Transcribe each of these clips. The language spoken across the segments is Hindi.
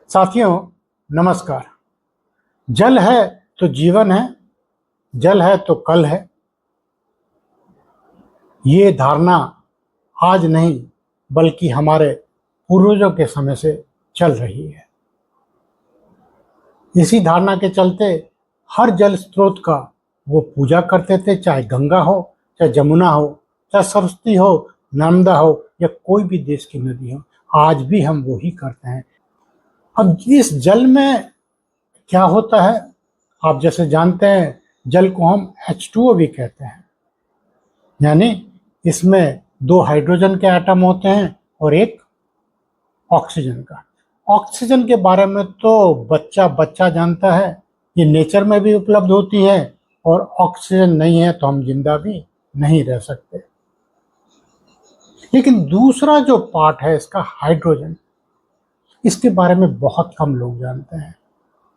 साथियों, नमस्कार। जल है तो जीवन है, जल है तो कल है। ये धारणा आज नहीं बल्कि हमारे पूर्वजों के समय से चल रही है। इसी धारणा के चलते हर जल स्रोत का वो पूजा करते थे, चाहे गंगा हो, चाहे जमुना हो, चाहे सरस्वती हो, नर्मदा हो या कोई भी देश की नदी हो। आज भी हम वो ही करते हैं। अब इस जल में क्या होता है, आप जैसे जानते हैं, जल को हम H2O भी कहते हैं, यानी इसमें 2 हाइड्रोजन के एटम होते हैं और एक ऑक्सीजन का। ऑक्सीजन के बारे में तो बच्चा बच्चा जानता है, ये नेचर में भी उपलब्ध होती है और ऑक्सीजन नहीं है तो हम जिंदा भी नहीं रह सकते। लेकिन दूसरा जो पार्ट है इसका, हाइड्रोजन, इसके बारे में बहुत कम लोग जानते हैं।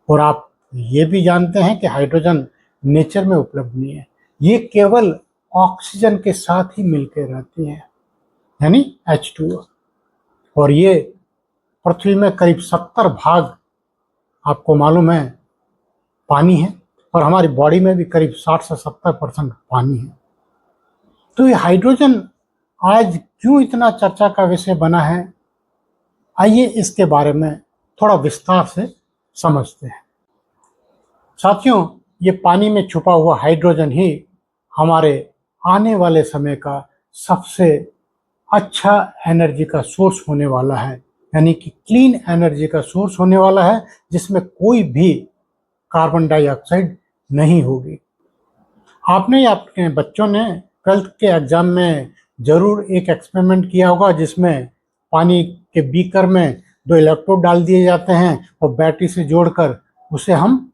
और आप ये भी जानते हैं कि हाइड्रोजन नेचर में उपलब्ध नहीं है, ये केवल ऑक्सीजन के साथ ही मिलकर रहती है, यानी H2O। और ये पृथ्वी में करीब 70 भाग, आपको मालूम है, पानी है और हमारी बॉडी में भी करीब 60 से 70% पानी है। तो ये हाइड्रोजन आज क्यों इतना चर्चा का विषय बना है, आइए इसके बारे में थोड़ा विस्तार से समझते हैं। साथियों, ये पानी में छुपा हुआ हाइड्रोजन ही हमारे आने वाले समय का सबसे अच्छा एनर्जी का सोर्स होने वाला है, यानी कि क्लीन एनर्जी का सोर्स होने वाला है, जिसमें कोई भी कार्बन डाइऑक्साइड नहीं होगी। आपने या अपने बच्चों ने 12th के एग्जाम में जरूर एक एक्सपेरिमेंट किया होगा, जिसमें पानी के बीकर में 2 इलेक्ट्रोड डाल दिए जाते हैं और बैटरी से जोड़कर उसे हम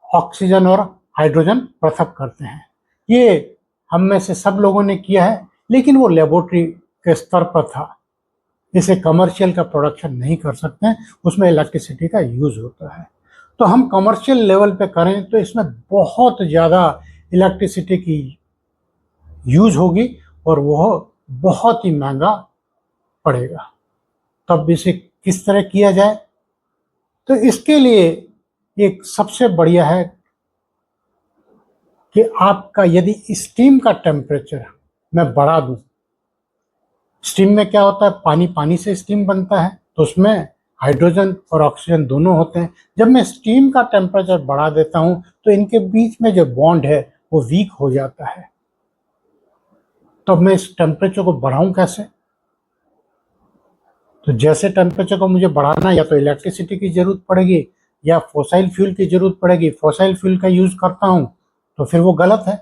ऑक्सीजन और हाइड्रोजन पृथक करते हैं। ये हम में से सब लोगों ने किया है, लेकिन वो लेबोरेटरी के स्तर पर था। इसे कमर्शियल का प्रोडक्शन नहीं कर सकते हैं, उसमें इलेक्ट्रिसिटी का यूज होता है। तो हम कमर्शियल लेवल पे करें तो इसमें बहुत ज़्यादा इलेक्ट्रिसिटी की यूज होगी और वह बहुत ही महंगा पड़ेगा। तब इसे किस तरह किया जाए, तो इसके लिए एक सबसे बढ़िया है कि आपका यदि स्टीम का टेम्परेचर मैं बढ़ा दूं। स्टीम में क्या होता है, पानी पानी से स्टीम बनता है, तो उसमें हाइड्रोजन और ऑक्सीजन दोनों होते हैं। जब मैं स्टीम का टेम्परेचर बढ़ा देता हूं तो इनके बीच में जो बॉन्ड है वो वीक हो जाता है। तो मैं इस टेम्परेचर को बढ़ाऊं कैसे? तो जैसे टेम्परेचर को मुझे बढ़ाना, या तो इलेक्ट्रिसिटी की जरूरत पड़ेगी या फॉसिल फ्यूल की जरूरत पड़ेगी। फॉसिल फ्यूल का यूज करता हूं तो फिर वो गलत है।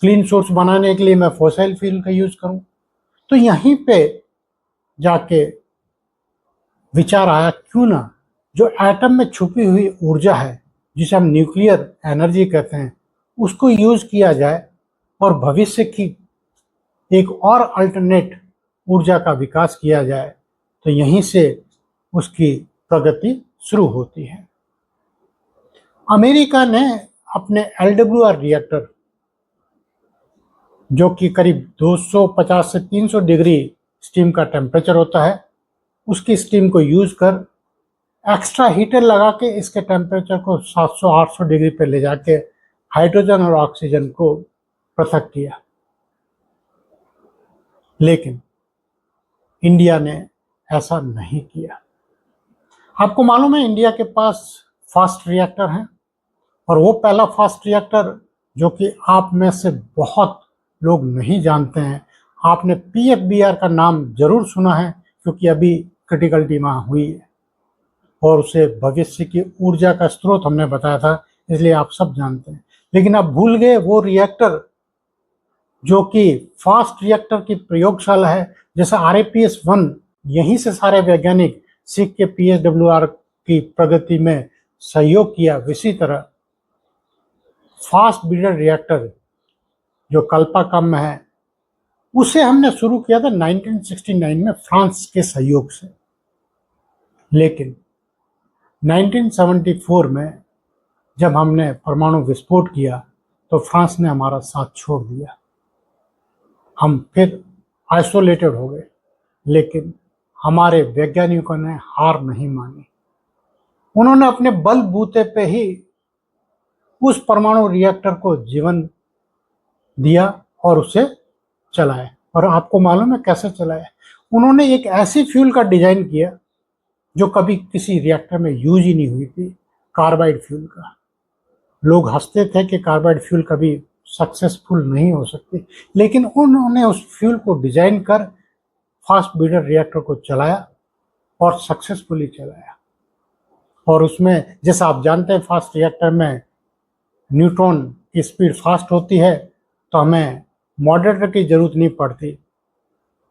क्लीन सोर्स बनाने के लिए मैं फॉसिल फ्यूल का यूज करूं, तो यहीं पे जाके विचार आया, क्यों ना जो एटम में छुपी हुई ऊर्जा है, जिसे हम न्यूक्लियर एनर्जी कहते हैं, उसको यूज किया जाए और भविष्य की एक और अल्टरनेट ऊर्जा का विकास किया जाए। तो यहीं से उसकी प्रगति शुरू होती है। अमेरिका ने अपने LWR रिएक्टर, जो कि करीब 250 से 300 डिग्री स्टीम का टेम्परेचर होता है, उसकी स्टीम को यूज कर एक्स्ट्रा हीटर लगा के इसके टेम्परेचर को 700-800 डिग्री पे ले जाके हाइड्रोजन और ऑक्सीजन को पृथक किया। लेकिन इंडिया ने ऐसा नहीं किया। आपको मालूम है, इंडिया के पास फास्ट रिएक्टर है, और वो पहला फास्ट रिएक्टर जो कि आप में से बहुत लोग नहीं जानते हैं। आपने PFBR का नाम जरूर सुना है, क्योंकि अभी क्रिटिकलिटी वहाँ हुई है और उसे भविष्य की ऊर्जा का स्रोत हमने बताया था, इसलिए आप सब जानते हैं। लेकिन आप भूल गए वो रिएक्टर जो कि फास्ट रिएक्टर की प्रयोगशाला है। जैसे RAPS-1, यहीं से सारे वैज्ञानिक सीख के PSWR की प्रगति में सहयोग किया, इसी तरह फास्ट ब्रीडर रिएक्टर जो कल्पाकम में है, उसे हमने शुरू किया था 1969 में फ्रांस के सहयोग से। लेकिन 1974 में जब हमने परमाणु विस्फोट किया तो फ्रांस ने हमारा साथ छोड़ दिया। हम फिर आइसोलेटेड हो गए। लेकिन हमारे वैज्ञानिकों ने हार नहीं मानी। उन्होंने अपने बलबूते पे ही उस परमाणु रिएक्टर को जीवन दिया और उसे चलाया। और आपको मालूम है कैसे चलाया? उन्होंने एक ऐसी फ्यूल का डिजाइन किया जो कभी किसी रिएक्टर में यूज ही नहीं हुई थी, कार्बाइड फ्यूल का। लोग हंसते थे कि कार्बाइड फ्यूल कभी सक्सेसफुल नहीं हो सकती, लेकिन उन्होंने उस फ्यूल को डिजाइन कर फास्ट ब्रीडर रिएक्टर को चलाया और सक्सेसफुली चलाया। और उसमें, जैसा आप जानते हैं, फास्ट रिएक्टर में न्यूट्रॉन की स्पीड फास्ट होती है, तो हमें मॉडरेटर की जरूरत नहीं पड़ती।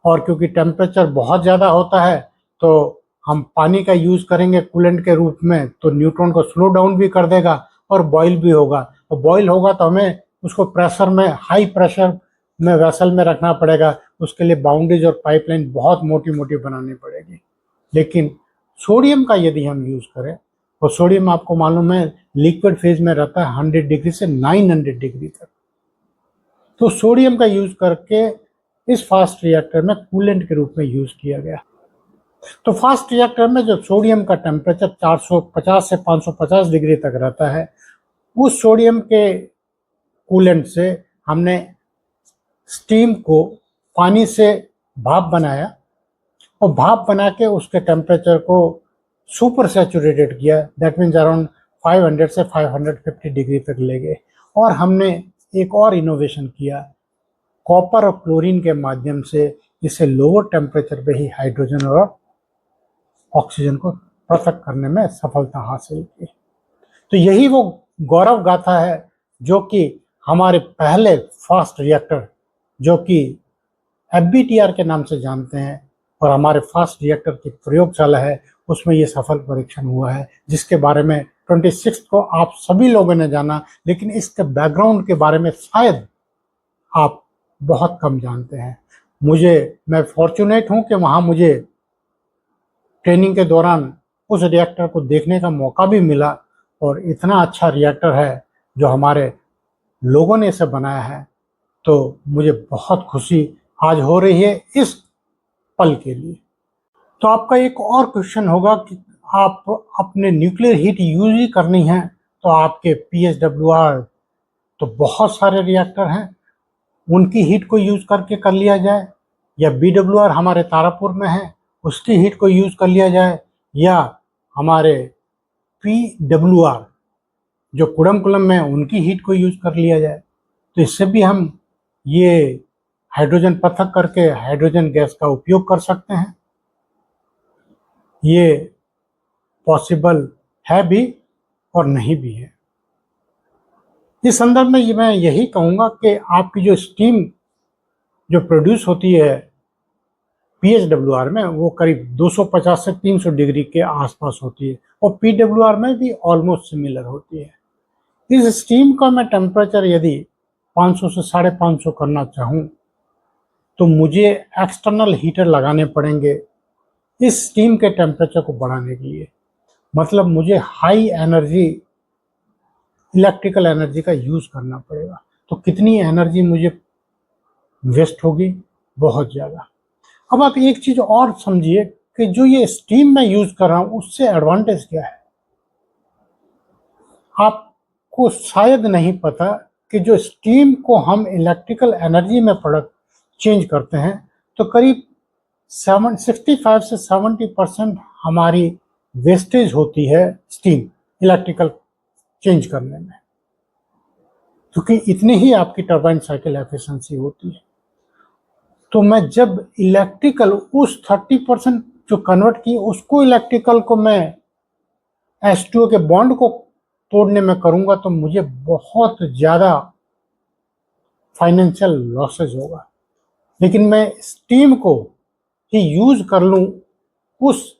और क्योंकि टेम्परेचर बहुत ज़्यादा होता है, तो हम पानी का यूज़ करेंगे कूलेंट के रूप में, तो न्यूट्रॉन को स्लो डाउन भी कर देगा और बॉयल भी होगा। तो बॉयल होगा तो हमें उसको प्रेशर में, हाई प्रेशर में वेसल में रखना पड़ेगा। उसके लिए बाउंड्रीज और पाइपलाइन बहुत मोटी मोटी बनानी पड़ेगी। लेकिन सोडियम का यदि हम यूज़ करें, तो सोडियम आपको मालूम है लिक्विड फेज में रहता है 100 डिग्री से 900 डिग्री तक। तो सोडियम का यूज़ करके इस फास्ट रिएक्टर में कूलेंट के रूप में यूज़ किया गया। तो फास्ट रिएक्टर में जो सोडियम का टेम्परेचर 450 से 550 डिग्री तक रहता है, उस सोडियम के कूलेंट से हमने स्टीम को पानी से भाप बनाया और भाप बना के उसके टेम्परेचर को सुपर सैचुरेटेड किया। दैट मीन्स अराउंड 500 से 550 डिग्री तक ले गए। और हमने एक और इनोवेशन किया, कॉपर और क्लोरीन के माध्यम से इसे लोअर टेम्परेचर पे ही हाइड्रोजन और ऑक्सीजन को पृथक करने में सफलता हासिल की। तो यही वो गौरव गाथा है जो कि हमारे पहले फास्ट रिएक्टर, जो कि FBTR के नाम से जानते हैं, और हमारे फास्ट रिएक्टर की प्रयोगशाला है, उसमें ये सफल परीक्षण हुआ है, जिसके बारे में 26 को आप सभी लोगों ने जाना। लेकिन इसके बैकग्राउंड के बारे में शायद आप बहुत कम जानते हैं। मैं फॉर्चुनेट हूँ कि वहाँ मुझे ट्रेनिंग के दौरान उस रिएक्टर को देखने का मौका भी मिला, और इतना अच्छा रिएक्टर है जो हमारे लोगों ने इसे बनाया है। तो मुझे बहुत खुशी आज हो रही है इस पल के लिए। तो आपका एक और क्वेश्चन होगा कि आप अपने न्यूक्लियर हीट यूज ही करनी है, तो आपके PHWR तो बहुत सारे रिएक्टर हैं, उनकी हीट को यूज करके कर लिया जाए, या BWR हमारे तारापुर में है उसकी हीट को यूज कर लिया जाए, या हमारे PWR जो कुडमकुलम में उनकी हीट को यूज कर लिया जाए। तो इससे भी हम ये हाइड्रोजन पृथक करके हाइड्रोजन गैस का उपयोग कर सकते हैं। ये पॉसिबल है भी और नहीं भी है। इस संदर्भ में मैं यही कहूँगा कि आपकी जो स्टीम जो प्रोड्यूस होती है PHWR में, वो करीब 250 से 300 डिग्री के आसपास होती है, और PWR में भी ऑलमोस्ट सिमिलर होती है। इस स्टीम का मैं टेम्परेचर यदि 500 से 550 करना चाहूँ, तो मुझे एक्सटर्नल हीटर लगाने पड़ेंगे इस स्टीम के टेम्परेचर को बढ़ाने के लिए। मतलब मुझे हाई एनर्जी इलेक्ट्रिकल एनर्जी का यूज़ करना पड़ेगा। तो कितनी एनर्जी मुझे वेस्ट होगी? बहुत ज़्यादा। अब आप एक चीज़ और समझिए कि जो ये स्टीम मैं यूज़ कर रहा हूँ, उससे एडवांटेज क्या है। आपको शायद नहीं पता कि जो स्टीम को हम इलेक्ट्रिकल एनर्जी में प्रोडक्ट चेंज करते हैं, तो करीब 65 से 70% हमारी वेस्टेज होती है स्टीम इलेक्ट्रिकल चेंज करने में, क्योंकि इतनी ही आपकी टरबाइन साइकिल एफिशिएंसी होती है। तो मैं जब इलेक्ट्रिकल उस 30% जो कन्वर्ट की, उसको इलेक्ट्रिकल को मैं H2O के बॉन्ड को तोड़ने में करूंगा, तो मुझे बहुत ज़्यादा फाइनेंशियल लॉसेज होगा। लेकिन मैं स्टीम को ही यूज कर लूँ उस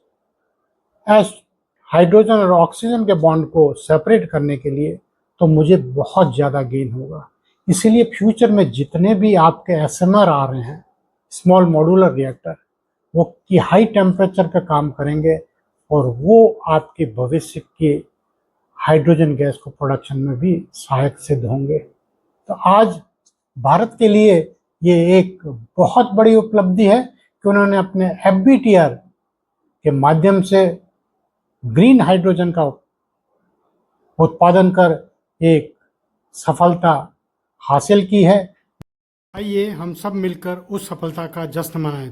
हाइड्रोजन और ऑक्सीजन के बॉन्ड को सेपरेट करने के लिए, तो मुझे बहुत ज़्यादा गेन होगा। इसीलिए फ्यूचर में जितने भी आपके SMR आ रहे हैं, स्मॉल मॉड्यूलर रिएक्टर, वो की हाई टेम्परेचर पे काम करेंगे, और वो आपके भविष्य के हाइड्रोजन गैस को प्रोडक्शन में भी सहायक सिद्ध होंगे। तो आज भारत के लिए ये एक बहुत बड़ी उपलब्धि है कि उन्होंने अपने FBTR के माध्यम से ग्रीन हाइड्रोजन का उत्पादन कर एक सफलता हासिल की है। आइए हम सब मिलकर उस सफलता का जश्न मनाएं।